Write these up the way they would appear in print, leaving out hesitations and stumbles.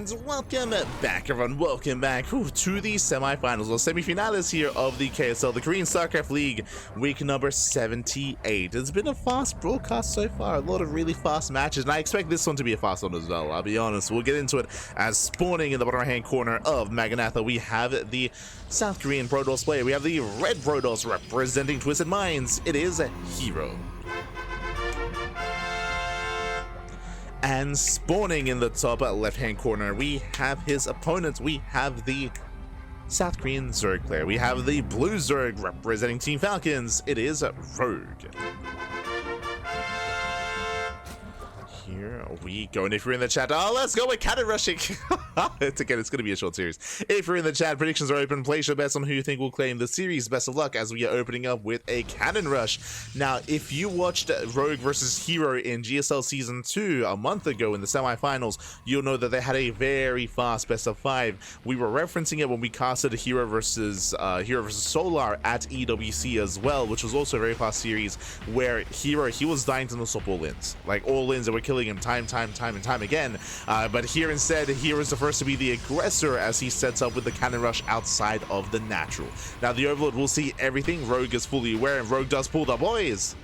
And welcome back, everyone. Welcome back to the semifinals or semifinales here of the KSL, the Korean StarCraft League, week number 78. It's been a fast broadcast so far, a lot of really fast matches, and I expect this one to be a fast one as well. I'll be honest. We'll get into it as spawning in the bottom right-hand corner of Maganatha. We have the South Korean Protoss player. We have the red Protoss representing Twisted Minds. It is herO. And spawning in the top left-hand corner, we have his opponent. We have the South Korean Zerg player. We have the blue Zerg representing Team Falcons. It is Rogue. Here we go, and if you're in the chat, let's go with cannon rushing. It's going to be a short series. If you're in the chat, predictions are open. Place your bets on who you think will claim the series. Best of luck as we are opening up with a cannon rush. Now, if you watched Rogue versus herO in GSL Season 2 a month ago in the semifinals, you'll know that they had a very fast best of 5. We were referencing it when we casted herO versus Solar at EWC as well, which was also a very fast series where herO, he was dying to no-stop all-ins. Like all-ins that were killing him time and time again, but here instead herO is the first to be the aggressor as he sets up with the cannon rush outside of the natural. Now the Overlord will see everything. Rogue is fully aware, and Rogue does pull the boys.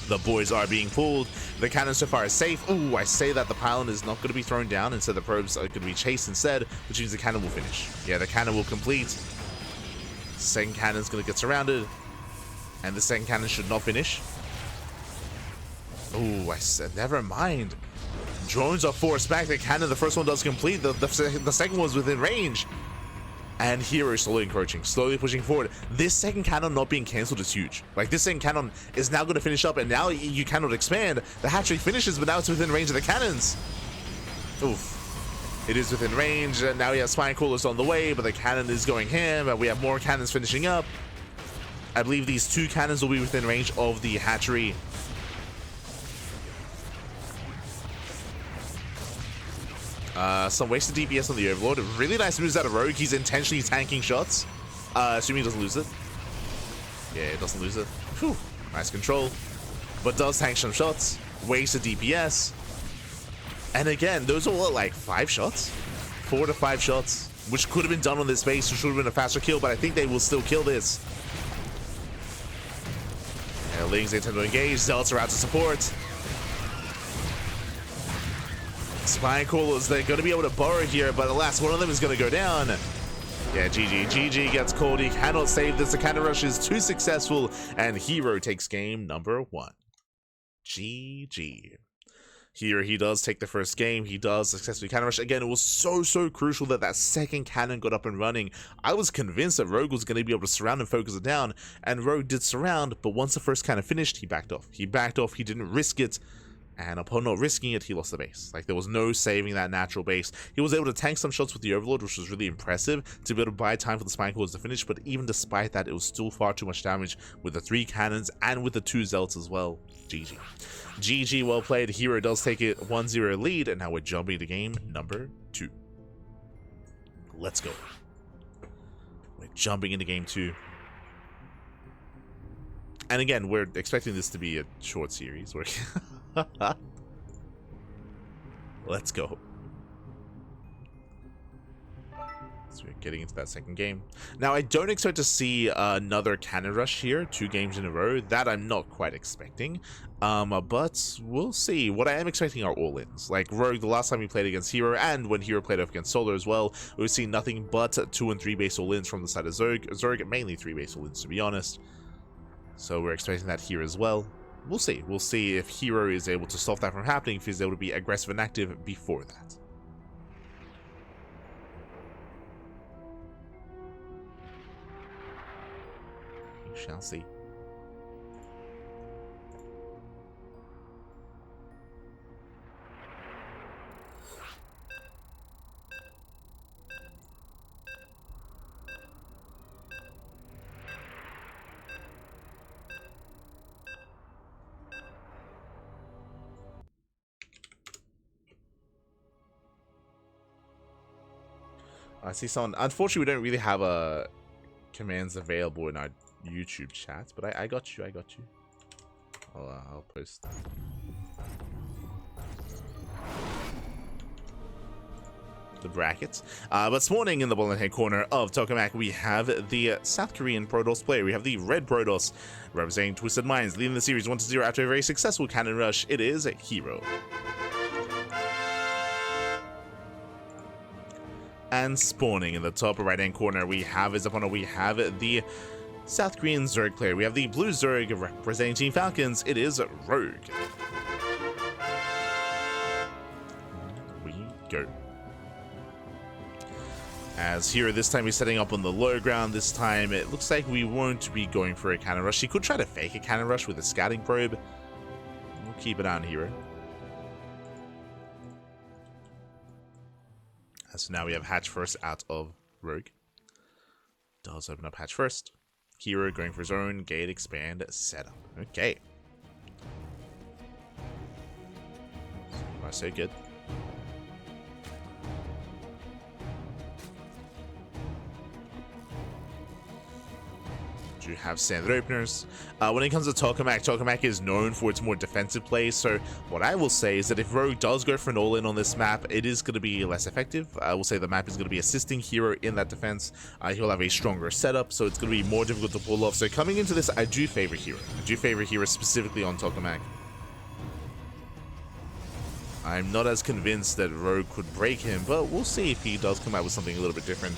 The boys are being pulled. The cannon so far is safe. Ooh, I say that the pylon is not going to be thrown down, instead the probes are going to be chased instead, which means the cannon will finish. Yeah, the cannon will complete. Second cannon's going to get surrounded, and the second cannon should not finish. Oh, I said, never mind. Drones are forced back. The cannon, the first one does complete. The second one's within range. And herO is slowly encroaching, slowly pushing forward. This second cannon not being cancelled is huge. Like, this second cannon is now going to finish up, and now you cannot expand. The hatchery finishes, but now it's within range of the cannons. Oof. It is within range, and now we have spine coolers on the way, but the cannon is going ham, and we have more cannons finishing up. I believe these 2 cannons will be within range of the hatchery. Some wasted DPS on the Overlord. Really nice moves out of Rogue. He's intentionally tanking shots. Assuming he doesn't lose it. Yeah, he doesn't lose it. Whew. Nice control. But does tank some shots. Wasted DPS. And again, those are what, like 5 shots? 4 to 5 shots. Which could have been done on this base, which would have been a faster kill, but I think they will still kill this. And Lings, they tend to engage. Zealots are out to support. Spine Callers, they're going to be able to borrow here, but alas, one of them is going to go down. Yeah, GG gets called. He cannot save this. The cannon rush is too successful, and herO takes game number 1. GG. Here he does take the first game. He does successfully cannon rush. Again, it was so crucial that that second cannon got up and running. I was convinced that Rogue was going to be able to surround and focus it down, and Rogue did surround, but once the first cannon finished, he backed off. He didn't risk it. And upon not risking it, he lost the base. Like, there was no saving that natural base. He was able to tank some shots with the Overlord, which was really impressive, to be able to buy time for the Spine Cores to finish, but even despite that, it was still far too much damage with the 3 cannons and with the 2 Zealots as well. GG. GG, well played. herO does take it 1-0 lead, and now we're jumping to game number 2. Let's go. We're jumping into game 2. And again, we're expecting this to be a short series. Let's go. So we're getting into that second game. Now, I don't expect to see another cannon rush here, 2 games in a row. That I'm not quite expecting. But we'll see. What I am expecting are all-ins. Like Rogue, the last time we played against herO, and when herO played up against Solar as well, we've seen nothing but 2 and 3 base all-ins from the side of Zerg, mainly 3 base all-ins, to be honest. So we're expecting that here as well. We'll see. We'll see if herO is able to stop that from happening, if he's able to be aggressive and active before that. We shall see. I see someone. Unfortunately, we don't really have commands available in our YouTube chat, but I got you. I'll post that. the brackets. But spawning in the bottom hand corner of Tokamak, we have the South Korean Protoss player. We have the Red Protoss representing Twisted Minds, leading the series 1-0 after a very successful cannon rush. It is herO. And spawning in the top right hand corner, we have his opponent. We have the South Korean Zerg player. We have the Blue Zerg representing Team Falcons. It is Rogue. We go. As herO this time he's setting up on the low ground. This time it looks like we won't be going for a cannon rush. He could try to fake a cannon rush with a scouting probe. We'll keep it on herO. So now we have hatch first out of Rogue. Does open up hatch first. herO going for his own gate expand setup. Okay. So good. Do have standard openers. When it comes to Tokamak, Tokamak is known for its more defensive plays, so what I will say is that if Rogue does go for an all-in on this map, it is going to be less effective. I will say the map is going to be assisting herO in that defense. He'll have a stronger setup, so it's going to be more difficult to pull off. So coming into this, I do favor herO. I do favor herO specifically on Tokamak. I'm not as convinced that Rogue could break him, but we'll see if he does come out with something a little bit different.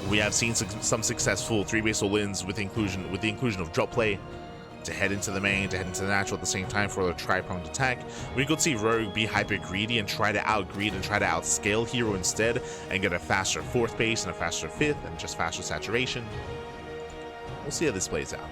We have seen some successful 3-base all-ins with the inclusion of drop play to head into the main, to head into the natural at the same time for a tri-pronged attack. We could see Rogue be hyper greedy and try to out-greed and try to outscale herO instead and get a faster 4th base and a faster 5th and just faster saturation. We'll see how this plays out.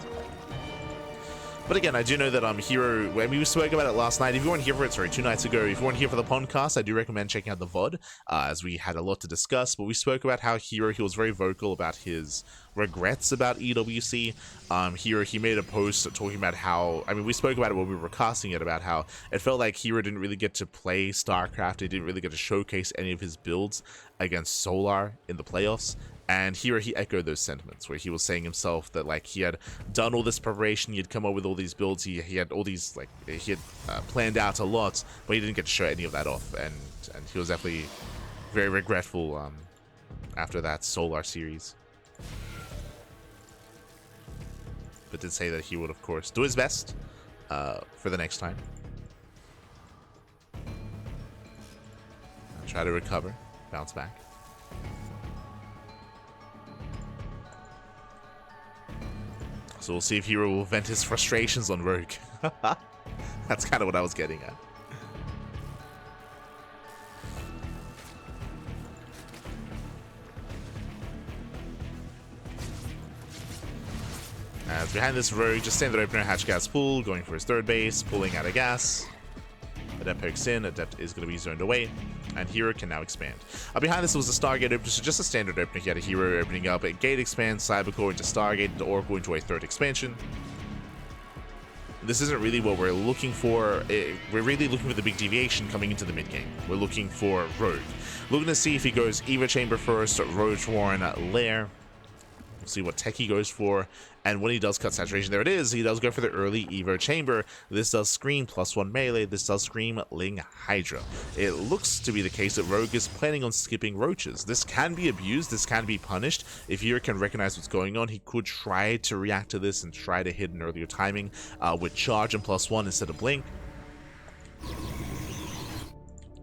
But again, I do know that herO, I mean, we spoke about it last night. If you weren't here for it, sorry, 2 nights ago, if you weren't here for the podcast, I do recommend checking out the VOD, as we had a lot to discuss. But we spoke about how herO, he was very vocal about his regrets about EWC. herO, he made a post talking about how, I mean, we spoke about it when we were casting it, about how it felt like herO didn't really get to play StarCraft. He didn't really get to showcase any of his builds against Solar in the playoffs. And herO, he echoed those sentiments, where he was saying himself that, like, he had done all this preparation, he had come up with all these builds, he had all these, like, he had planned out a lot, but he didn't get to show any of that off, and he was definitely very regretful after that Solar series. But did say that he would, of course, do his best for the next time. Try to recover, bounce back. So we'll see if herO will vent his frustrations on Rogue. That's kind of what I was getting at. As behind this Rogue, just standard opener, hatch gas pull, going for his 3rd base, pulling out of gas. Adept pokes in, Adept is going to be zoned away, and herO can now expand. Behind this was a Stargate opener, so just a standard opener. He had a herO opening up a gate expand, Cybercore into Stargate, into Oracle into a 3rd expansion. This isn't really what we're looking for. We're really looking for the big deviation coming into the mid game. We're looking for Rogue. Looking to see if he goes Eva Chamber first, Roach Warren Lair. We'll see what tech he goes for, and when he does cut saturation, there it is, he does go for the early Evo Chamber. This does scream +1 melee, this does scream Ling Hydra. It looks to be the case that Rogue is planning on skipping Roaches. This can be abused, this can be punished. If herO can recognize what's going on, he could try to react to this and try to hit an earlier timing with charge and +1 instead of Blink.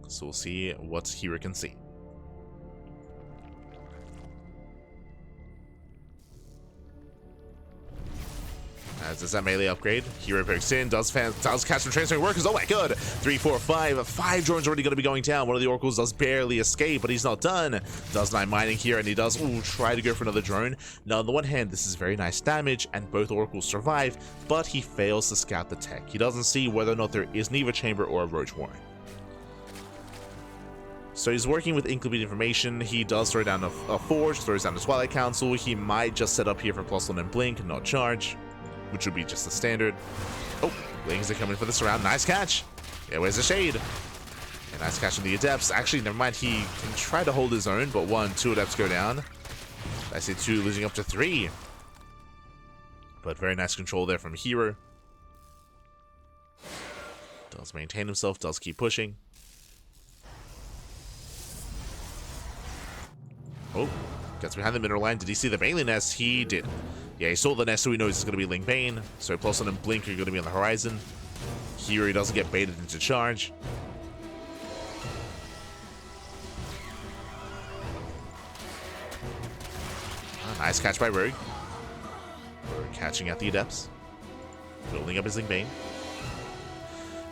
So we'll see what herO can see. As does that melee upgrade, herO pokes in, does catch some transferring workers. Oh my god! 3, 4, 5 drones already going to be going down. One of the Oracles does barely escape, but he's not done. Does 9 mining here, and he does try to go for another drone. Now, on the one hand, this is very nice damage, and both Oracles survive, but he fails to scout the tech. He doesn't see whether or not there is an Eva Chamber or a Roach Warren. So he's working with incomplete information. He does throw down a Forge, throws down a Twilight Council. He might just set up here for +1 and Blink, not charge, which would be just the standard. Oh, Lings are coming for this round. Nice catch. Yeah, where's the shade? Yeah, nice catch on the Adepts. Actually, never mind. He can try to hold his own, but 1, 2 Adepts go down. I see 2 losing up to 3. But very nice control there from herO. Does maintain himself, does keep pushing. Oh, gets behind the mineral line. Did he see the Bailey nest? He did. Yeah, he saw the nest, so he knows it's going to be Ling Bane. So plus one and Blink are going to be on the horizon. Here he doesn't get baited into charge. Nice catch by roRO. roRO catching at the Adepts. Building up his Ling Bane.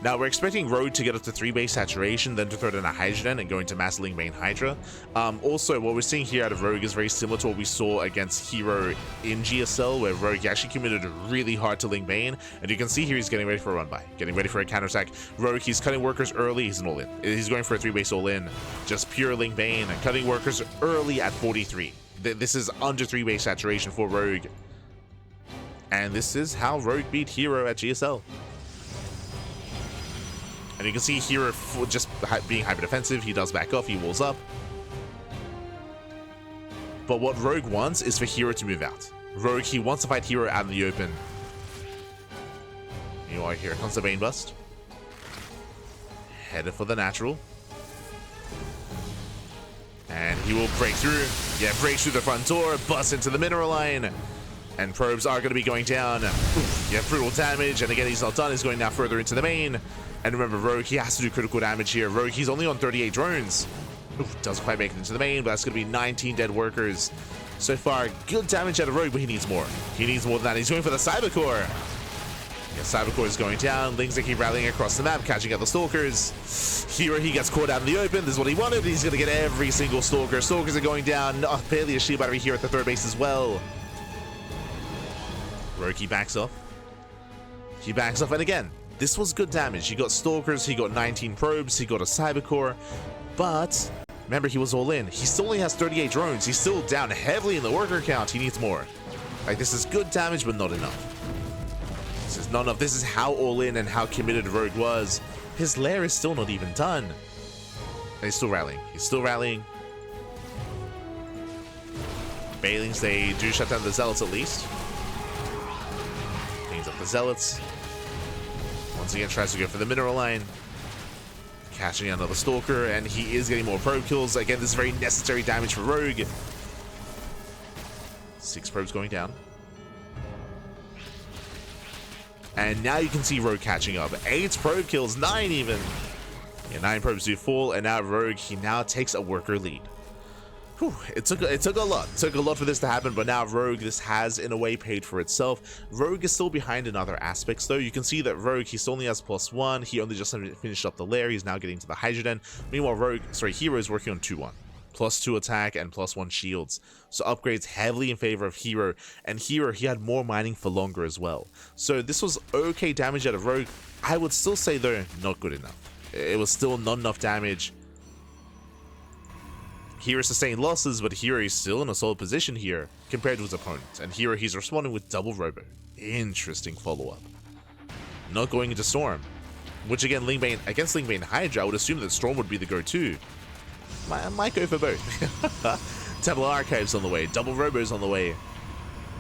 Now, we're expecting roRO to get up to 3 base saturation, then to throw in a Hydrogen and go into Mass Ling Bane Hydra. Also, what we're seeing here out of roRO is very similar to what we saw against herO in GSL, where roRO actually committed really hard to Ling Bane. And you can see here he's getting ready for a run-by, getting ready for a counterattack. roRO, he's cutting workers early, he's an all-in. He's going for a 3 base all-in. Just pure Ling Bane and cutting workers early at 43. This is under 3 base saturation for roRO. And this is how roRO beat herO at GSL. And you can see herO just being hyper defensive. He does back off, he walls up. But what roRO wants is for herO to move out. roRO, he wants to fight herO out in the open. Meanwhile, here comes the Bane Bust. Headed for the natural. And he will break through. Yeah, breaks through the front door, busts into the mineral line. And probes are going to be going down. Oof, yeah, brutal damage. And again, he's not done. He's going now further into the main. And remember, roRO, he has to do critical damage here. roRO, he's only on 38 drones. Oof, doesn't quite make it into the main, but that's going to be 19 dead workers. So far, good damage out of roRO, but he needs more. He needs more than that. He's going for the Cyber Core. Yeah, Cyber Core is going down. Lings that keep rallying across the map, catching out the Stalkers. herO, he gets caught out in the open. This is what he wanted. He's going to get every single Stalker. Stalkers are going down. Oh, barely a shield battery here at the 3rd base as well. roRO, he backs off. He backs off, and again, this was good damage. He got Stalkers, he got 19 probes, he got a Cyber Core, but remember, he was all in. He still only has 38 drones. He's still down heavily in the worker count. He needs more. Like, this is good damage, but not enough. This is not enough. This is how all in and how committed roRO was. His lair is still not even done. And he's still rallying. He's still rallying. Bailings, they do shut down the Zealots at least. Cleans up the Zealots. Once again, tries to go for the mineral line. Catching another Stalker, and he is getting more probe kills. Again, this is very necessary damage for roRO. 6 probes going down. And now you can see roRO catching up. 8 probe kills, 9 even. Yeah, 9 probes do fall, and now roRO, he now takes a worker lead. Whew, it took a lot. It took a lot for this to happen, but now roRO, this has in a way paid for itself. roRO is still behind in other aspects though. You can see that roRO, he still only has +1. He only just finished up the lair. He's now getting to the Hydrogen. Meanwhile, herO is working on 2-1. +2 attack and +1 shields. So upgrades heavily in favor of herO. And herO, he had more mining for longer as well. So this was okay damage out of roRO. I would still say though, not good enough. It was still not enough damage. herO sustained losses, but herO is still in a solid position here compared to his opponent. And herO, he's responding with double robo. Interesting follow-up. Not going into Storm. Which again, against Ling Bane Hydra, I would assume that Storm would be the go-to. Might go for both. Temple Archives on the way, double robos on the way.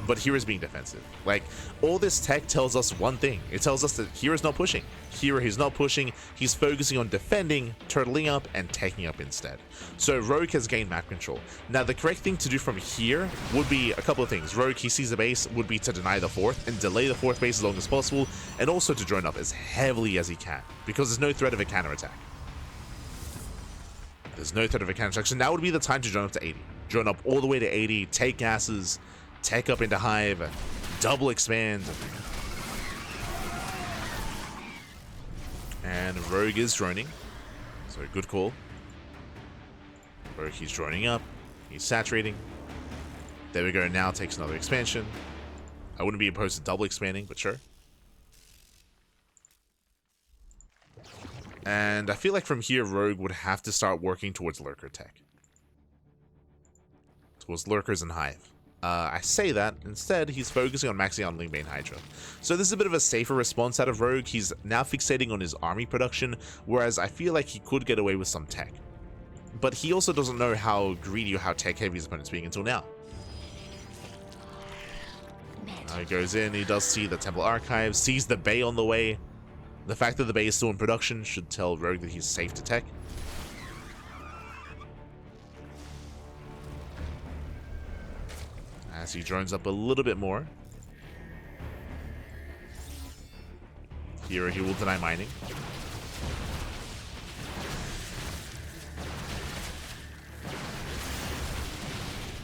But herO's being defensive. Like, all this tech tells us one thing. It tells us that herO's not pushing. herO, he's not pushing. He's focusing on defending, turtling up, and taking up instead. So roRO has gained map control. Now, the correct thing to do from here would be a couple of things. roRO, he sees the base, would be to deny the 4th and delay the 4th base as long as possible, and also to drone up as heavily as he can, because there's no threat of a counterattack. There's no threat of a counterattack, so now would be the time to drone up to 80. Drone up all the way to 80, take gases, tech up into Hive, double expand. And roRO is droning, so good call. roRO, he's droning up, he's saturating. There we go, now takes another expansion. I wouldn't be opposed to double expanding, but sure. And I feel like from here, roRO would have to start working towards lurker tech. Towards lurkers and Hive. I say that, instead, he's focusing on maxing out Ling Bane Hydra. So this is a bit of a safer response out of roRO. He's now fixating on his army production, whereas I feel like he could get away with some tech. But he also doesn't know how greedy or how tech-heavy his opponent's being until now. He goes in, he does see the Temple Archives, sees the Bay on the way. The fact that the Bay is still in production should tell roRO that he's safe to tech. As he drones up a little bit more. Here he will deny mining.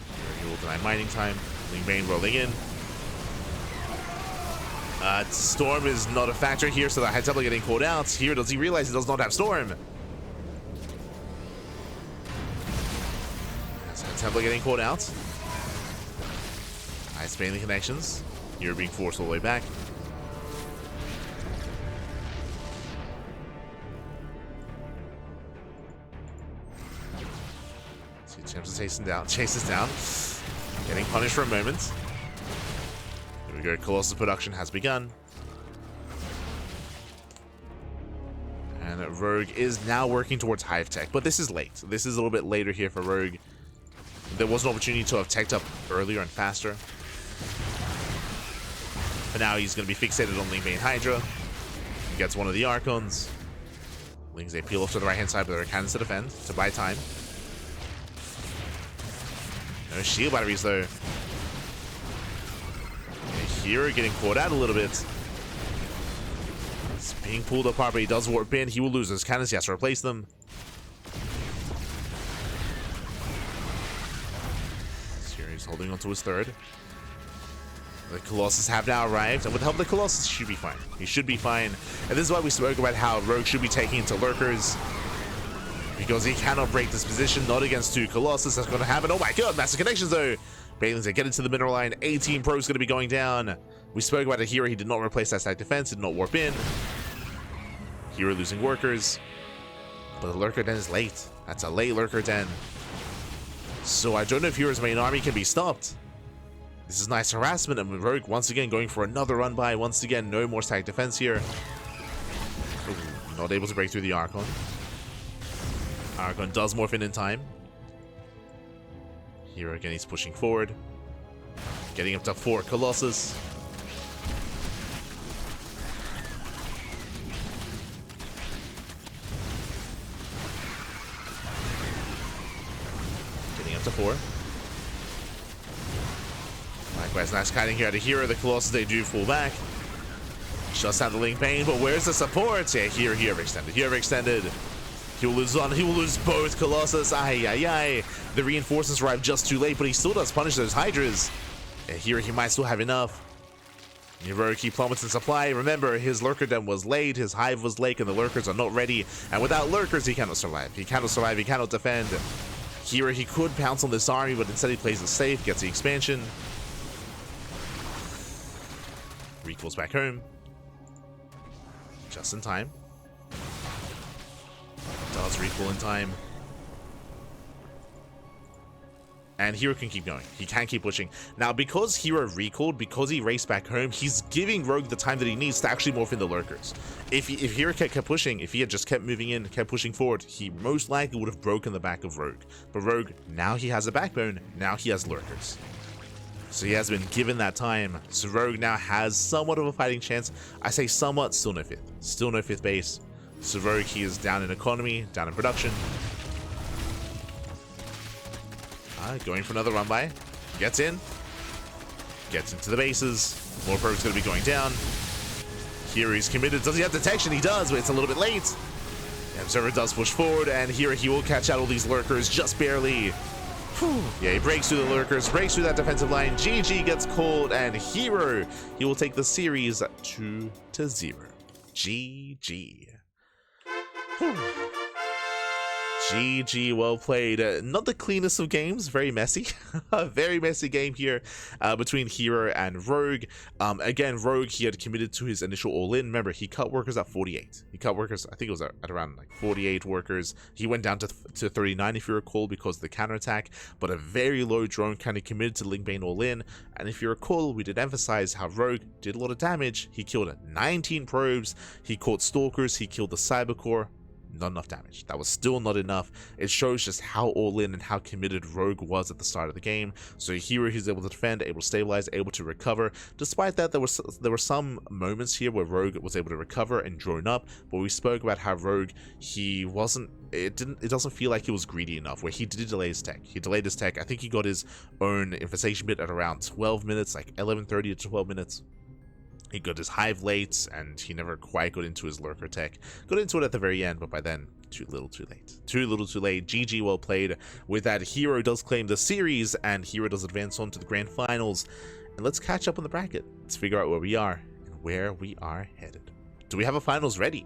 Here he will deny mining time. Lingbane rolling in. Storm is not a factor here, so the High Templar getting called out. Here, does he realize he does not have Storm? High Templar getting called out. Nice mainly connections. Here being forced all the way back. See, Champs chases down. Getting punished for a moment. Here we go, Colossus production has begun. And Rogue is now working towards Hive Tech, but this is late. This is a little bit later here for Rogue. There was an opportunity to have teched up earlier and faster. But now he's going to be fixated on Lingbane Hydra. He gets one of the Archons. Lings they peel off to the right hand side, but there are cannons to defend to buy time. No shield batteries though. Here getting caught out a little bit. It's being pulled apart, but he does warp in. He will lose his cannons. He has to replace them. Here he's holding on to his third. The Colossus have now arrived, and with the help of the Colossus, he should be fine. He should be fine. And this is why we spoke about how Rogue should be taking into Lurkers. Because he cannot break this position, not against two Colossus. That's going to happen. Oh my god, massive connections though. Balins, they get into the mineral line. 18 Pro is going to be going down. We spoke about it here. He did not replace that stack defense, did not warp in. Hero losing workers. But the Lurker Den is late. That's a late Lurker Den. So I don't know if Hero's main army can be stopped. This is nice harassment, and Rogue once again going for another run by. Once again, no more stack defense here. Ooh, not able to break through the Archon. Archon does morph in time. Here again, he's pushing forward. Getting up to 4 Colossus. Getting up to 4. Likewise, nice kiting here out of Hero. The Colossus, they do fall back. Shuts down the Lingbane, but where's the support? Yeah, here extended. Here extended. He will lose one. He will lose both Colossus. Ay. The reinforcements arrive just too late, but he still does punish those Hydras. And here he might still have enough. Heroic, he plummets in supply. Remember, his Lurker Den was late, his Hive was late, and the Lurkers are not ready. And without Lurkers, he cannot survive. He cannot defend. Here he could pounce on this army, but instead he plays it safe, gets the expansion. Recalls back home. Just in time. Does recall in time. And Hero can keep going. He can keep pushing. Now, because Hero recalled, because he raced back home, he's giving Rogue the time that he needs to actually morph in the Lurkers. If Hero kept pushing, if he had just kept moving in, kept pushing forward, he most likely would have broken the back of Rogue. But Rogue, now he has a backbone. Now he has Lurkers. So he has been given that time. So Rogue now has somewhat of a fighting chance. I say somewhat, still no 5th. Still no 5th base. So Rogue, he is down in economy, down in production. Going for another run by. Gets in. Gets into the bases. More Pro's going to be going down. Here he's committed. Does he have detection? He does, but it's a little bit late. The Observer does push forward, and here he will catch out all these Lurkers just barely. Whew. Yeah, he breaks through the Lurkers, breaks through that defensive line. GG gets called, and Hero, he will take the series 2-0. GG. Whew. GG, well played. Not the cleanest of games, very messy. A very messy game here between Hero and Rogue. Again, Rogue, he had committed to his initial all-in. Remember, he cut workers at 48. He cut workers, I think it was at around like 48 workers. He went down to 39, if you recall, because of the counterattack, but a very low drone kind of committed to Lingbane all-in. And if you recall, we did emphasize how Rogue did a lot of damage. He killed 19 probes, he caught stalkers, he killed the cybercore. not enough damage. That was still not enough. It shows just how all in and how committed Rogue was at the start of the game. So herO, he's able to defend, able to stabilize, able to recover. Despite that, there were some moments here where Rogue was able to recover and drone up, but we spoke about how Rogue, it doesn't feel like he was greedy enough, where he did delay his tech. He delayed his tech. I think he got his own infestation bit at around 12 minutes, like 11:30 to 12 minutes. He got his hive late, and he never quite got into his lurker tech. Got into it at the very end, but by then, too little too late. Too little too late. GG, well played. With that, herO does claim the series, and herO does advance on to the grand finals. And let's catch up on the bracket. Let's figure out where we are and where we are headed. Do we have a finals ready?